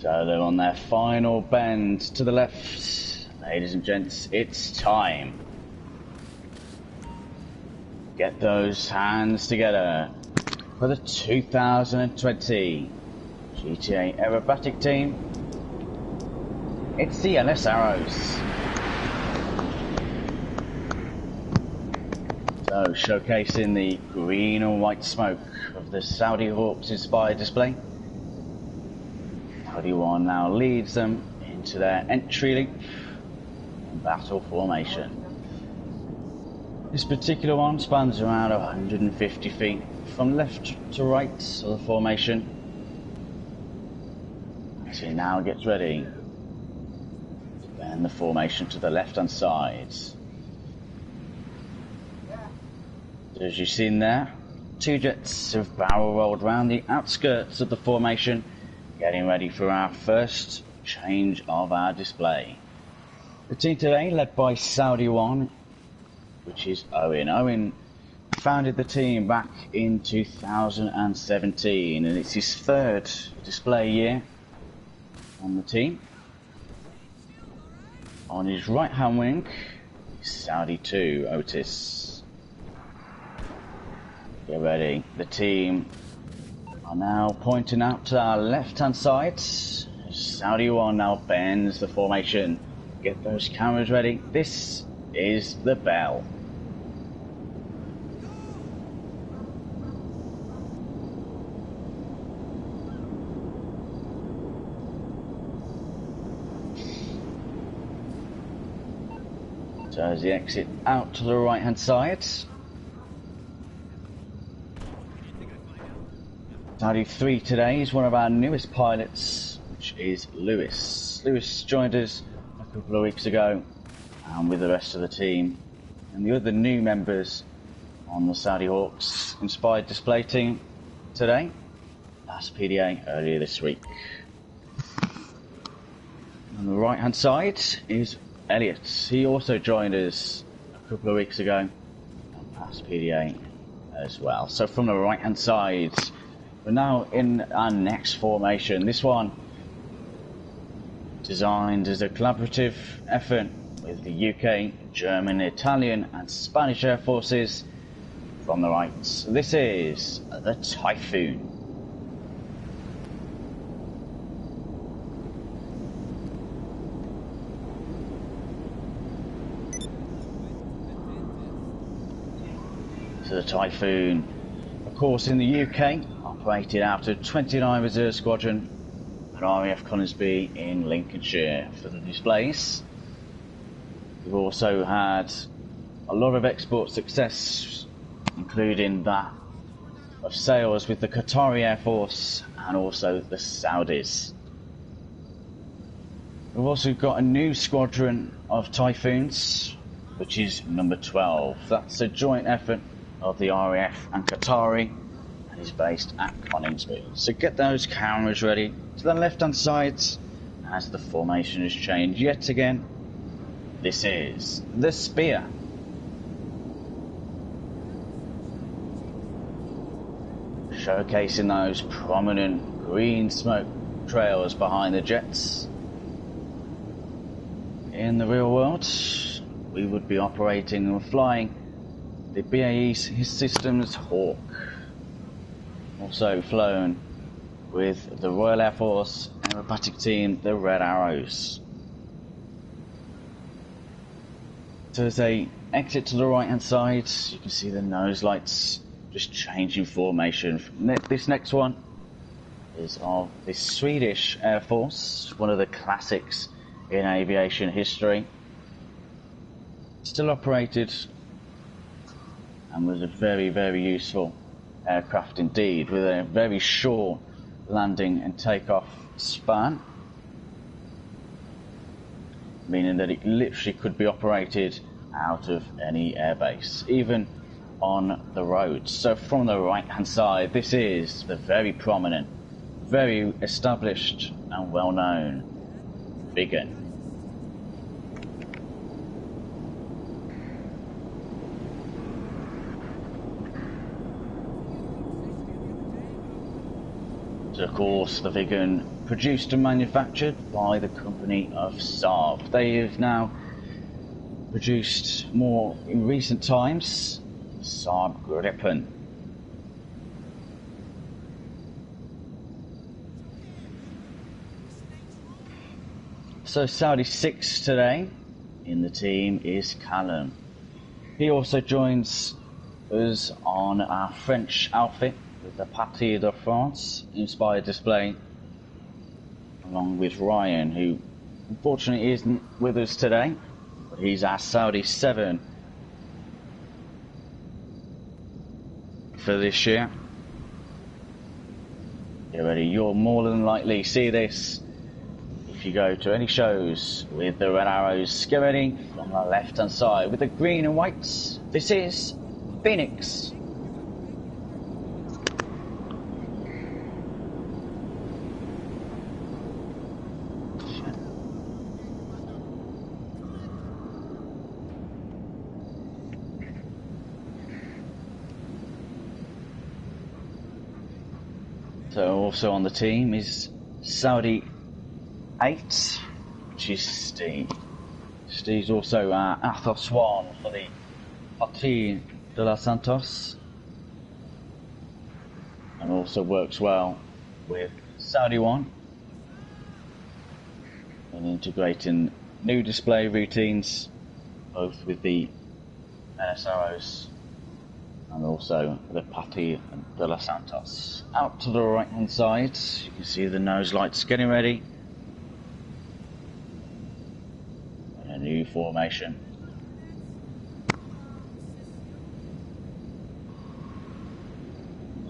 So they're on their final bend to the left. Ladies and gents, it's time. Get those hands together for the 2020 GTA Aerobatic Team. It's the LS Arrows. So showcasing the green and white smoke of the Saudi Hawks inspired display. Saudi One now leads them into their entry leap in battle formation. This particular one spans around 150 feet from left to right of the formation. As he now gets ready to bend the formation to the left hand side. As you've seen there, two jets have barrel rolled around the outskirts of the formation, getting ready for our first change of our display. The team today led by Saudi One, which is Owen. Owen founded the team back in 2017 and it's his third display year on the team. On his right hand wing is Saudi 2, Otis. Get ready. The team are now pointing out to our left hand side. Saudi One now bends the formation. Get those cameras ready. This is the bell. So as he exit out to the right hand side, Saudi 3 today is one of our newest pilots, which is Lewis. Lewis joined us a couple of weeks ago with the rest of the team and the other new members on the Saudi Hawks inspired display team today. Last PDA earlier this week. On the right hand side is Elliot. He also joined us a couple of weeks ago on past PDA as well. So from the right hand side, we're now in our next formation. This one designed as a collaborative effort with the UK, German, Italian and Spanish Air Forces. From the right, this is the Typhoon. So the Typhoon, of course, in the UK, operated out of 29 Reserve Squadron at RAF Conisbee in Lincolnshire for the displays. We've also had a lot of export success, including that of sales with the Qatari Air Force and also the Saudis. We've also got a new squadron of Typhoons, which is number 12. That's a joint effort of the RAF and Qatari and is based at Coningsby. So get those cameras ready to the left hand side as the formation has changed yet again. This is the Spear. Showcasing those prominent green smoke trails behind the jets. In the real world, we would be operating and flying the BAE Systems Hawk, also flown with the Royal Air Force Aerobatic Team, the Red Arrows. So as they exit to the right hand side, you can see the nose lights just changing formation. This next one is of the Swedish Air Force, one of the classics in aviation history. Still operated and was a very, very useful aircraft indeed, with a very short landing and takeoff span, meaning that it literally could be operated out of any airbase, even on the roads. So from the right hand side, this is the very prominent, very established and well known Viggen. So of course, the Viggen produced and manufactured by the company of Saab. They have now produced more in recent times, Saab Gripen. So Saudi 6 today in the team is Callum. He also joins us on our French outfit with the Patrie de France inspired display, along with Ryan, who unfortunately isn't with us today, but he's our Saudi 7 for this year. Get ready, you'll more than likely see this if you go to any shows with the red arrows. Get ready from the left hand side with the green and whites. This is Phoenix. So also on the team is Saudi 8, which is Steve. Steve's also Athos 1 for the Patrie de los Santos, and also works well with Saudi 1 in integrating new display routines, both with the NSROs and also the Patrie de los Santos. Out to the right hand side, you can see the nose lights getting ready. And a new formation.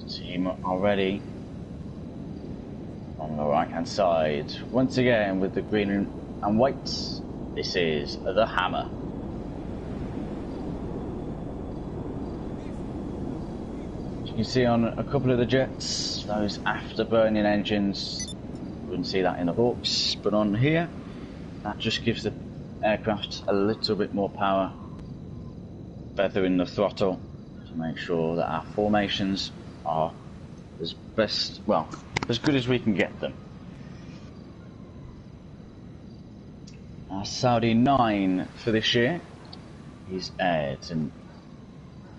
The team are ready on the right hand side. Once again with the green and whites, this is the Hammer. You can see on a couple of the jets, those afterburning engines, you wouldn't see that in the Hawks, but on here, that just gives the aircraft a little bit more power, feathering the throttle to make sure that our formations are as good as we can get them. Our Saudi 9 for this year is Ed, and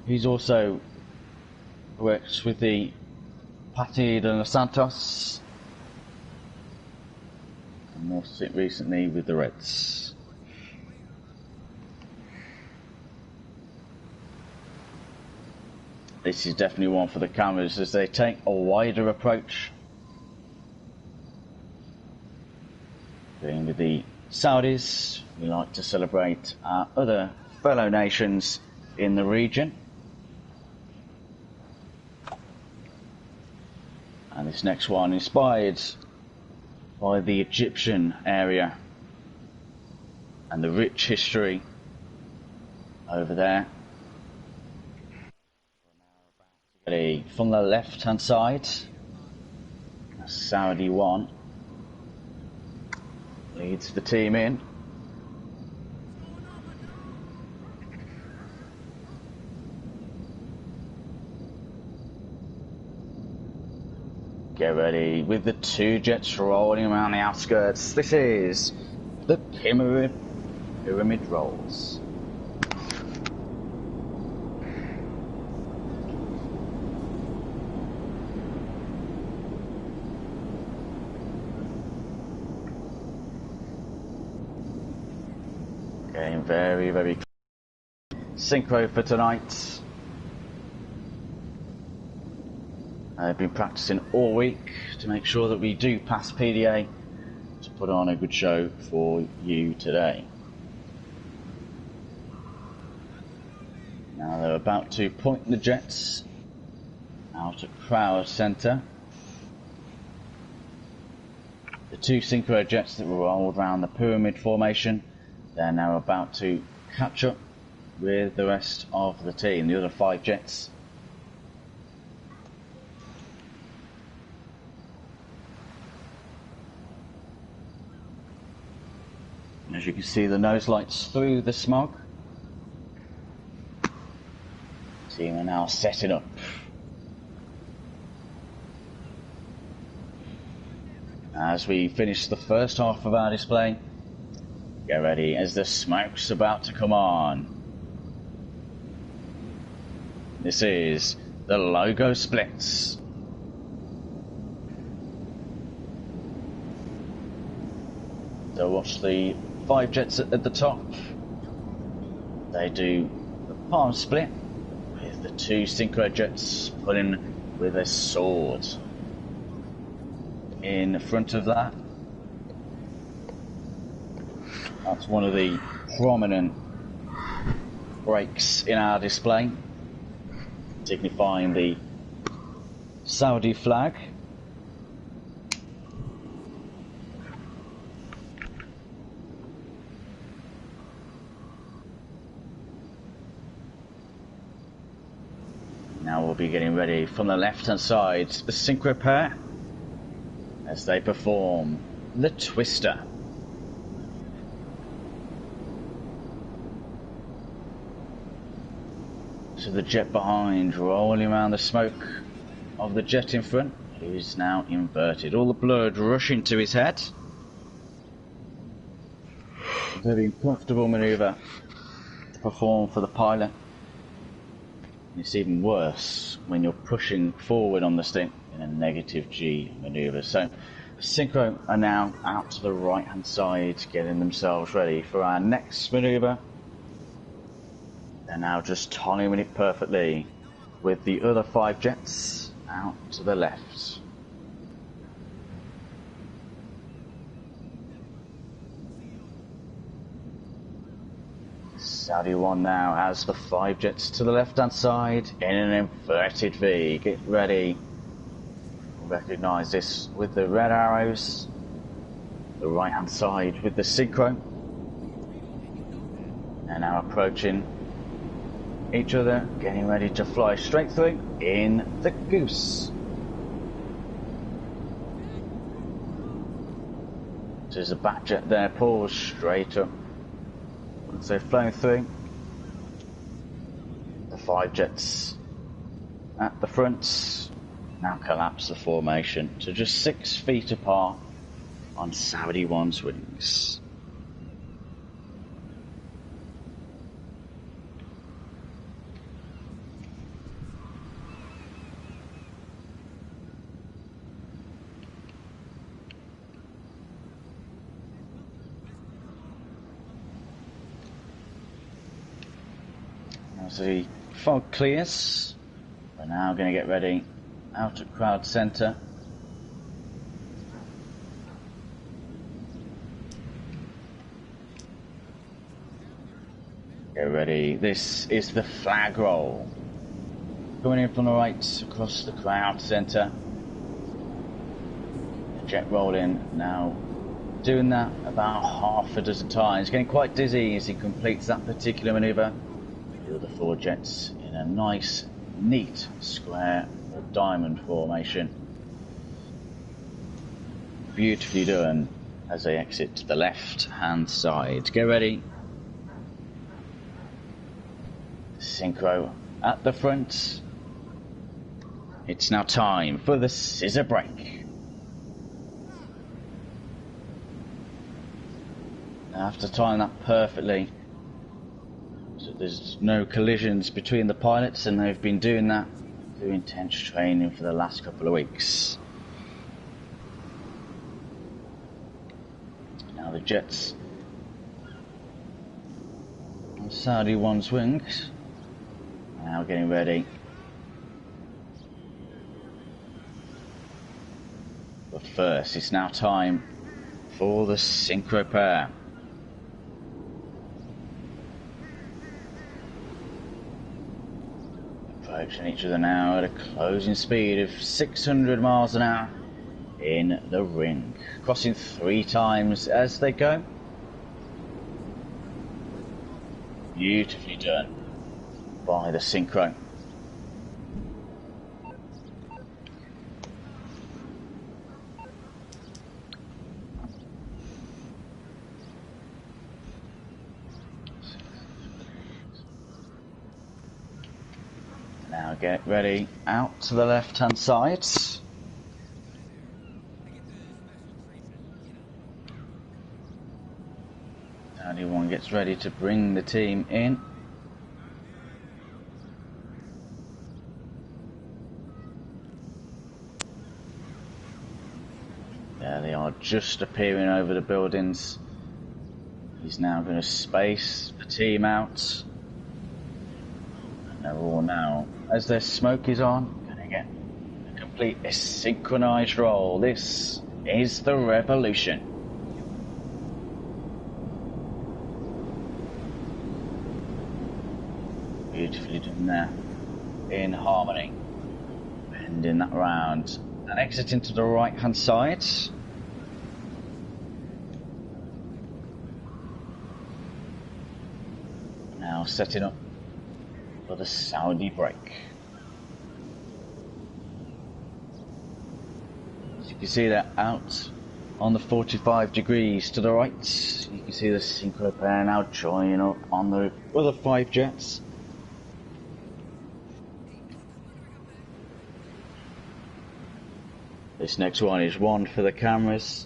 he's also works with the Patrie de los Santos, and more recently with the Reds. This is definitely one for the cameras as they take a wider approach. Being with the Saudis, we like to celebrate our other fellow nations in the region. And this next one inspired by the Egyptian area and the rich history over there. From the left hand side, Saudi 1 leads the team in. Get ready with the two jets rolling around the outskirts. This is the Pyramid Rolls. Getting very, very synchro for tonight. I've been practicing all week to make sure that we do pass PDA to put on a good show for you today. Now they're about to point the jets out at Crowd Centre. The two synchro jets that were rolled around the pyramid formation, they're now about to catch up with the rest of the team, the other 5 jets. As you can see, the nose lights through the smog. The team are now setting up. As we finish the first half of our display, get ready as the smoke's about to come on. This is the logo splits. So watch the 5 jets at the top. They do the palm split with the 2 synchro jets pulling with a sword. In front of that, that's one of the prominent breaks in our display, signifying the Saudi flag. Now we'll be getting ready from the left hand side, the synchro pair, as they perform the twister. So the jet behind rolling around the smoke of the jet in front, who's now inverted. All the blood rushing to his head. Very comfortable manoeuvre to perform for the pilot. It's even worse when you're pushing forward on the stick in a negative G manoeuvre. So synchro are now out to the right hand side, getting themselves ready for our next manoeuvre. They're now just timing it perfectly with the other 5 jets out to the left. Saudi 1 now has the 5 jets to the left hand side in an inverted V. Get ready. Recognise this with the red arrows. The right hand side with the synchro. And now approaching each other, getting ready to fly straight through in the goose. So there's a back jet there, pulls straight up. Once they've flown through, the 5 jets at the front now collapse the formation to just 6 feet apart on Saudi 1's wings. As the fog clears, we're now going to get ready out at crowd centre. Get ready. This is the flag roll. Coming in from the right across the crowd centre. The jet rolling now. Doing that about half a dozen times. Getting quite dizzy as he completes that particular manoeuvre. The other 4 jets in a nice, neat square or diamond formation. Beautifully done as they exit to the left-hand side. Get ready. Synchro at the front. It's now time for the scissor break. After timing that perfectly, so there's no collisions between the pilots, and they've been doing that through intense training for the last couple of weeks. Now the jets on Saudi 1's wings are now getting ready. But first, it's now time for the synchro pair. Approaching each other now at a closing speed of 600 miles an hour in the ring. Crossing 3 times as they go. Beautifully done by the synchro. Now get ready out to the left hand side. Saudi 1 gets ready to bring the team in. There they are, just appearing over the buildings. He's now going to space the team out. And they're all now, as their smoke is on, going to get a complete synchronized roll. This is the revolution. Beautifully done there, in harmony. Bending that round and exiting to the right hand side. Now setting up for the Saudi break. As you can see, they're out on the 45 degrees to the right. You can see the synchro pair now joining up on the other 5 jets. This next one is one for the cameras.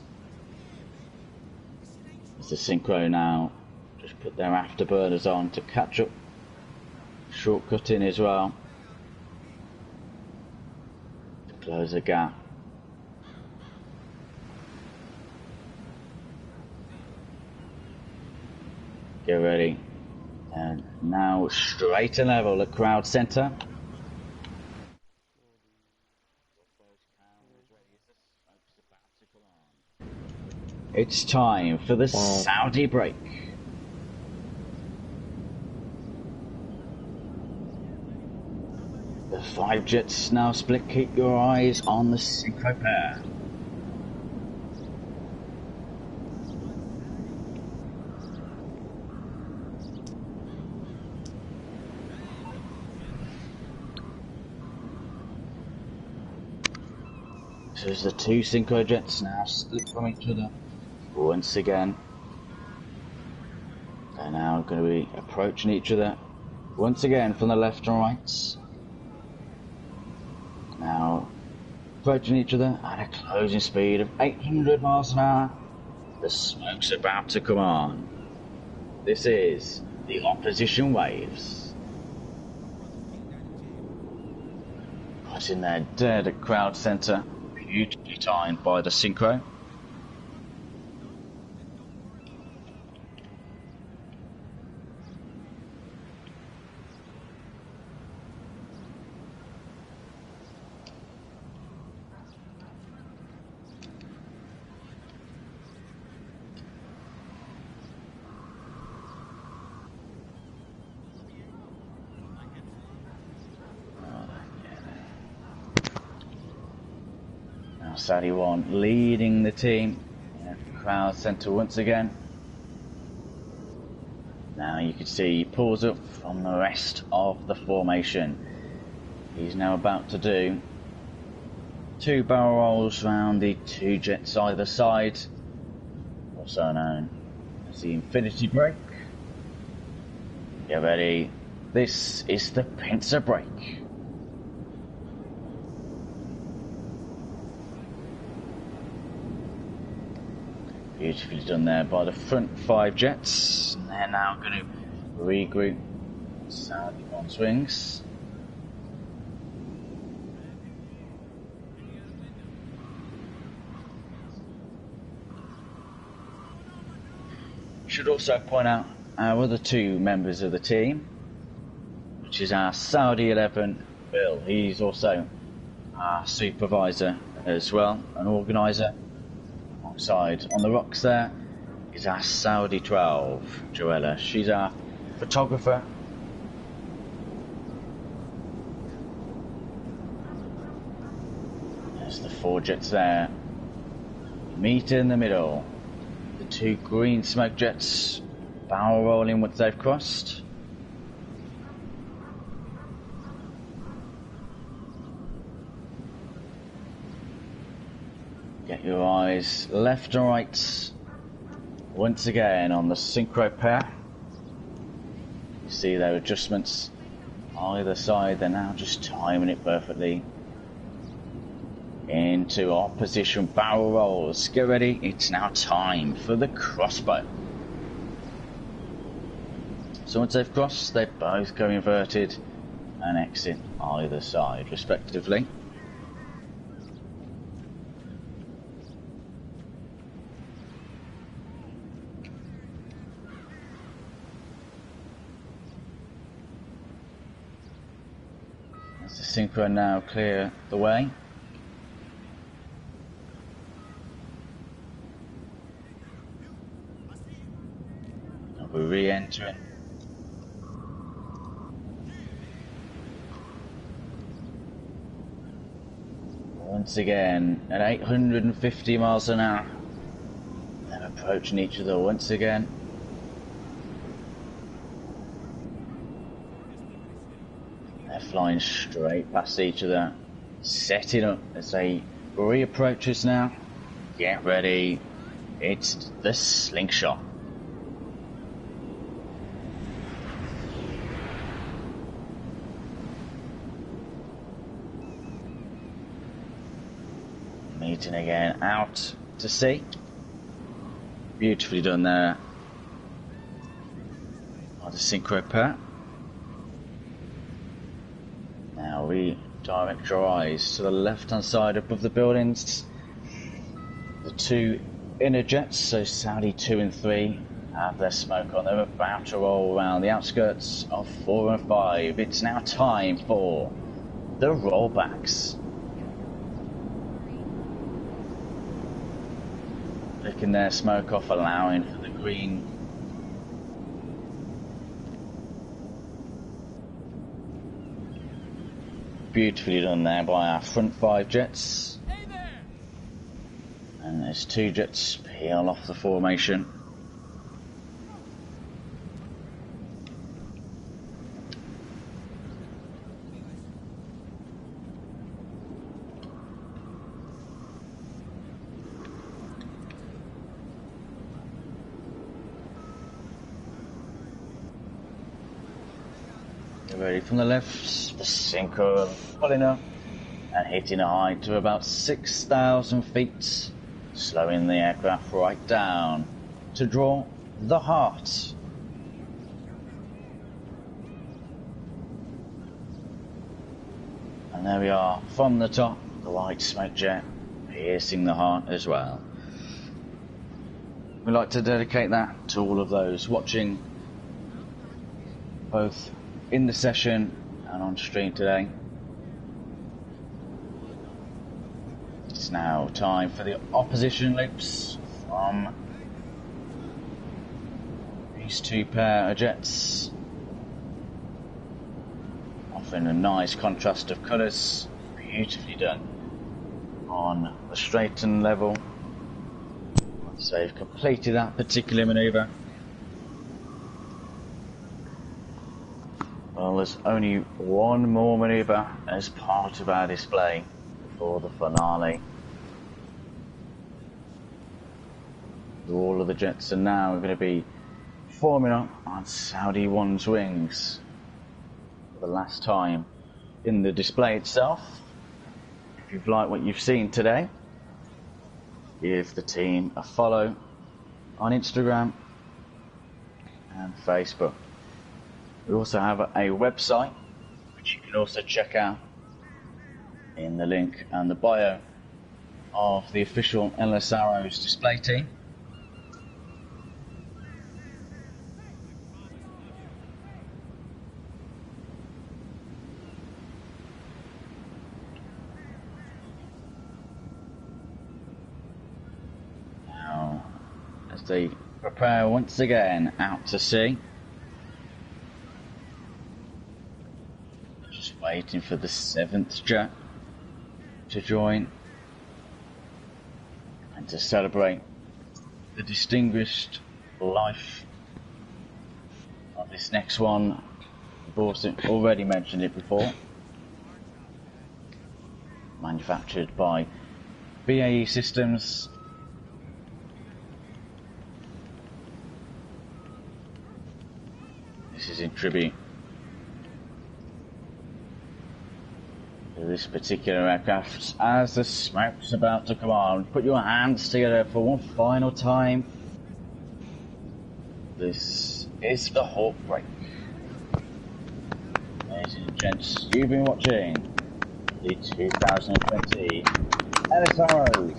It's the synchro now. Just put their afterburners on to catch up. Shortcutting as well. To close the gap. Get ready. And now straight and level at crowd center. It's time for the Saudi break. The 5 jets now split. Keep your eyes on the synchro pair. So there's the 2 synchro jets now split from each other. Once again, they're now going to be approaching each other once again from the left and right. Now approaching each other at a closing speed of 800 miles an hour. The smoke's about to come on. This is the opposition waves. Putting their dead at crowd centre, beautifully timed by the synchro. Saudi 1 leading the team in crowd centre once again. Now you can see he pulls up from the rest of the formation. He's now about to do 2 barrel rolls round the 2 jets either side, also known as the infinity break. Get ready, this is the pincer break. Beautifully done there by the front 5 jets. And they're now going to regroup Saudi on swings. Should also point out our other 2 members of the team, which is our Saudi 11 Bill. He's also our supervisor as well, an organiser. Alongside on the rocks there is our Saudi 12 Joella. She's our photographer. There's the 4 jets there. Meet in the middle. The 2 green smoke jets barrel rolling once they've crossed. Get your eyes left and right once again on the synchro pair. You see their adjustments either side. They're now just timing it perfectly into opposition barrel rolls. Get ready, it's now time for the crossbow. So once they've crossed, they both go inverted and exit either side, respectively. As the Synchro now clear the way. And we're re-entering. Once again, at 850 miles an hour, they're approaching each other once again. They're flying straight past each other, setting up as they reapproach us now. Get ready, it's the slingshot. Meeting again out to sea. Beautifully done there by the Synchro pair. Now we direct your eyes to the left hand side above the buildings. The two inner jets, so Saudi 2 and 3, have their smoke on. They're about to roll around the outskirts of 4 and 5. It's now time for the rollbacks. Flicking their smoke off, allowing for the green. Beautifully done there by our front 5 jets. Hey there. And there's 2 jets peel off the formation. Ready from the left, the Synchro pulling up and hitting a height to about 6,000 feet, slowing the aircraft right down to draw the heart. And there we are, from the top, the white smoke jet piercing the heart as well. We'd like to dedicate that to all of those watching both in the session and on stream today. It's now time for the opposition loops from these 2 pair of jets, offering a nice contrast of colours, beautifully done on the straighten level. Once they've completed that particular manoeuvre, well, there's only one more manoeuvre as part of our display before the finale. All of the jets are now going to be forming up on Saudi 1's wings for the last time in the display itself. If you've liked what you've seen today, give the team a follow on Instagram and Facebook. We also have a website which you can also check out in the link and the bio of the official LS Arrows display team. Now, as they prepare once again out to sea, waiting for the 7th jet to join and to celebrate the distinguished life of this next one. I've already mentioned it before. Manufactured by BAE Systems. This is in tribute this particular aircraft as the smoke's about to come on. Put your hands together for one final time. This is the Hawk Break. Ladies and gents, you've been watching the 2020 Ellis Arrows.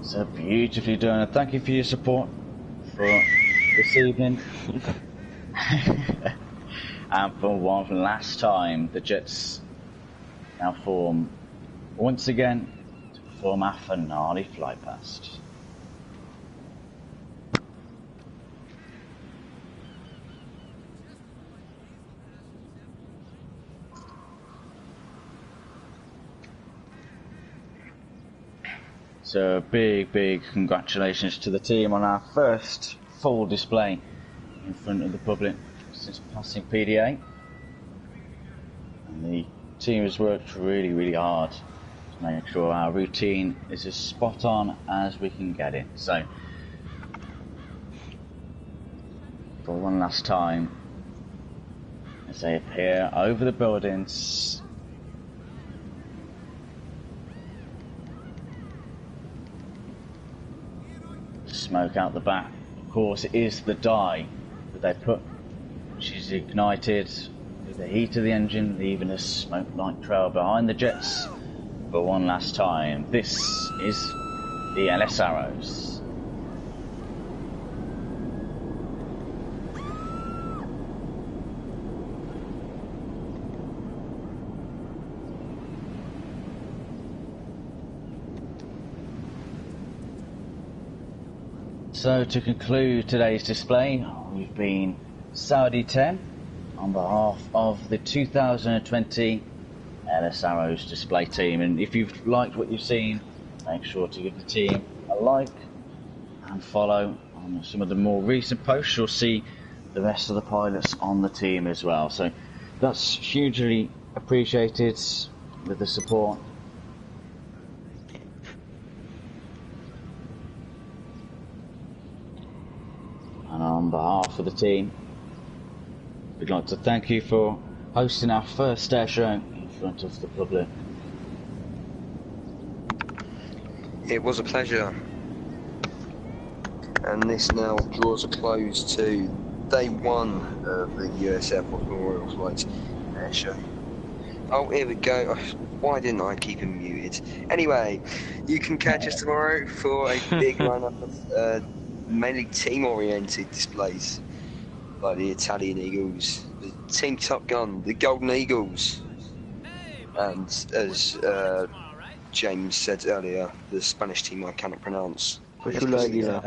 So beautifully done, and thank you for your support for this evening. And for one last time, the Jets now form once again to perform our finale flight past. So big congratulations to the team on our first full display in front of the public since passing PDA. And the team has worked really hard to make sure our routine is as spot on as we can get it. So for one last time, as they appear over the buildings, smoke out the back. Of course, it is the dye that they put, which is ignited with the heat of the engine, leaving a smoke-like trail behind the Jets for one last time. This is the Ellis Arrows. So to conclude today's display, we've been Saudi 10 on behalf of the 2020 Ellis Arrows display team. And if you've liked what you've seen, make sure to give the team a like and follow on some of the more recent posts. You'll see the rest of the pilots on the team as well. So that's hugely appreciated with the support. And on behalf of the team, we'd like to thank you for hosting our first air show in front of the public. It was a pleasure. And this now draws a close to day one of the US Air Force Memorial Flight air show. Oh, here we go. Why didn't I keep him muted? Anyway, you can catch us tomorrow for a big lineup of mainly team-oriented displays, like the Italian Eagles, the Team Top Gun, the Golden Eagles, and as James said earlier, the Spanish team I cannot pronounce. Aguila.